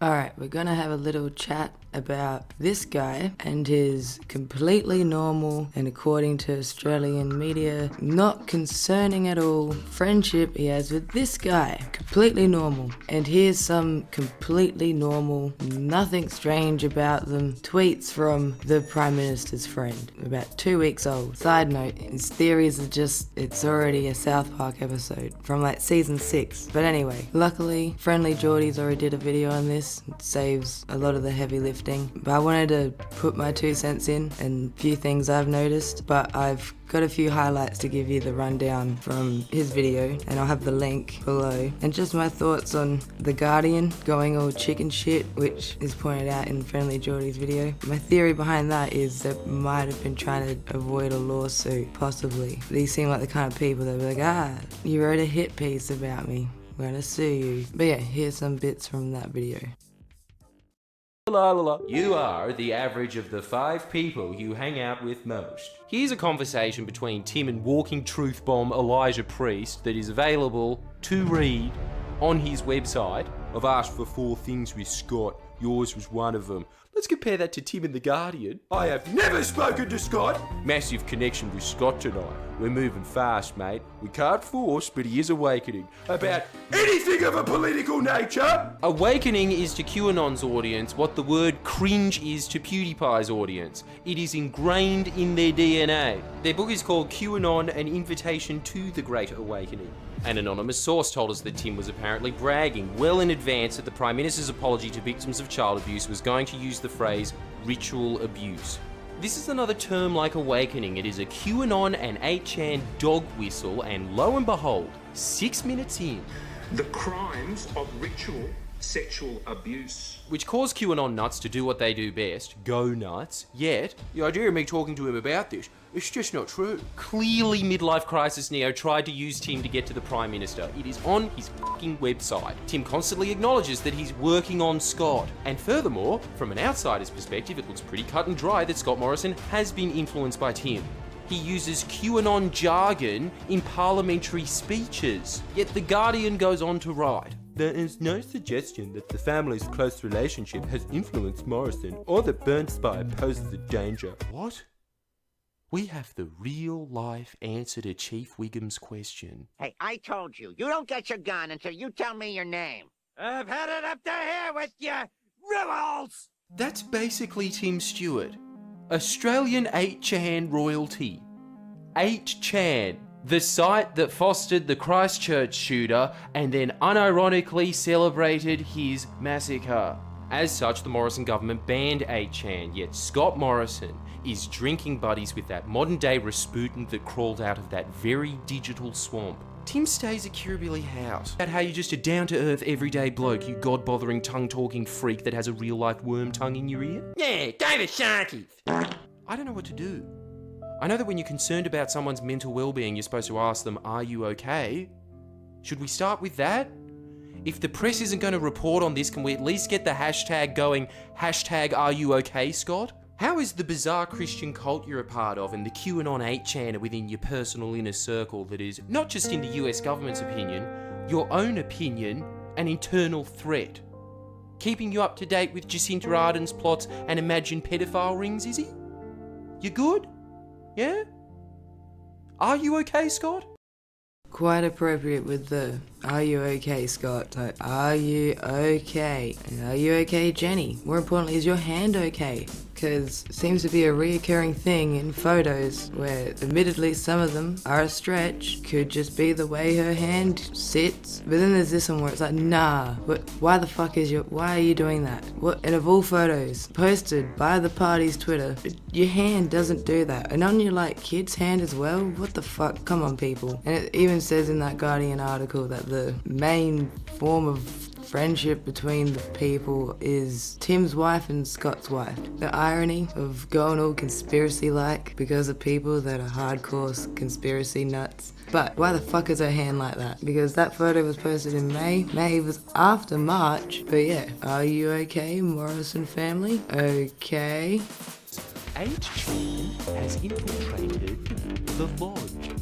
Alright, we're gonna have a little chat about this guy and his completely normal, and according to Australian media, not concerning at all, friendship he has with this guy. Completely normal. And here's some completely normal, nothing strange about them, tweets from the Prime Minister's friend, about 2 weeks old. Side note, his theories are just, it's already a South Park episode from like season 6. But anyway, luckily, Friendly Jordies already did a video on this. It saves a lot of the heavy lifting. But I wanted to put my 2 cents in and a few things I've noticed, but I've got a few highlights to give you the rundown from his video, and I'll have the link below. And just my thoughts on The Guardian going all chicken shit, which is pointed out in Friendly Jordies' video. My theory behind that is that might have been trying to avoid a lawsuit, possibly. These seem like the kind of people that be like, you wrote a hit piece about me, I'm gonna sue you. But yeah, here's some bits from that video. You are the average of the 5 people you hang out with most. Here's a conversation between Tim and walking truth bomb Elijah Priest that is available to read on his website. I've asked for 4 things with Scott. Yours was one of them. Let's compare that to Tim in The Guardian. I have never spoken to Scott. Massive connection with Scott tonight. We're moving fast, mate. We can't force, but he is awakening. About anything of a political nature. Awakening is to QAnon's audience what the word cringe is to PewDiePie's audience. It is ingrained in their DNA. Their book is called QAnon, An Invitation to the Great Awakening. An anonymous source told us that Tim was apparently bragging well in advance that the Prime Minister's apology to victims of child abuse was going to use the phrase ritual abuse. This is another term like awakening. It is a QAnon and 8chan dog whistle, and lo and behold, 6 minutes in, the crimes of ritual sexual abuse, which caused QAnon nuts to do what they do best, go nuts. Yet, the idea of me talking to him about this, it's just not true. Clearly midlife crisis Neo tried to use Tim to get to the Prime Minister. It is on his fucking website. Tim constantly acknowledges that he's working on Scott. And furthermore, from an outsider's perspective, it looks pretty cut and dry that Scott Morrison has been influenced by Tim. He uses QAnon jargon in parliamentary speeches. Yet The Guardian goes on to write, there is no suggestion that the family's close relationship has influenced Morrison or that Burn Spy poses a danger. What? We have the real-life answer to Chief Wiggum's question. Hey, I told you, you don't get your gun until you tell me your name. I've had it up to here with you, rebels! That's basically Tim Stewart. Australian 8chan royalty. 8chan. The site that fostered the Christchurch shooter and then unironically celebrated his massacre. As such, the Morrison government banned 8chan, yet Scott Morrison is drinking buddies with that modern-day Rasputin that crawled out of that very digital swamp. Tim stays at Kirribilli House. About how you're just a down-to-earth, everyday bloke, you god-bothering, tongue-talking freak that has a real-life worm tongue in your ear? Yeah, David Sharkey! I don't know what to do. I know that when you're concerned about someone's mental well-being, you're supposed to ask them, are you okay? Should we start with that? If the press isn't going to report on this, can we at least get the hashtag going, hashtag are you okay, Scott? How is the bizarre Christian cult you're a part of and the QAnon 8chan within your personal inner circle that is, not just in the US government's opinion, your own opinion, an internal threat? Keeping you up to date with Jacinta Ardern's plots and imagined pedophile rings, is he? You good? Yeah? Are you okay, Scott? Quite appropriate with the are you okay, Scott? Like, are you okay? And are you okay, Jenny? More importantly, is your hand okay? Because it seems to be a reoccurring thing in photos where admittedly some of them are a stretch, could just be the way her hand sits. But then there's this one where it's like, nah, why the fuck why are you doing that? What? And of all photos posted by the party's Twitter, your hand doesn't do that. And on your like kid's hand as well? What the fuck? Come on, people. And it even says in that Guardian article that the main form of friendship between the people is Tim's wife and Scott's wife. The irony of going all conspiracy-like because of people that are hardcore conspiracy nuts. But why the fuck is her hand like that? Because that photo was posted in May. May was after March. But yeah, are you okay, Morrison family? Okay. 8chan has infiltrated the lodge.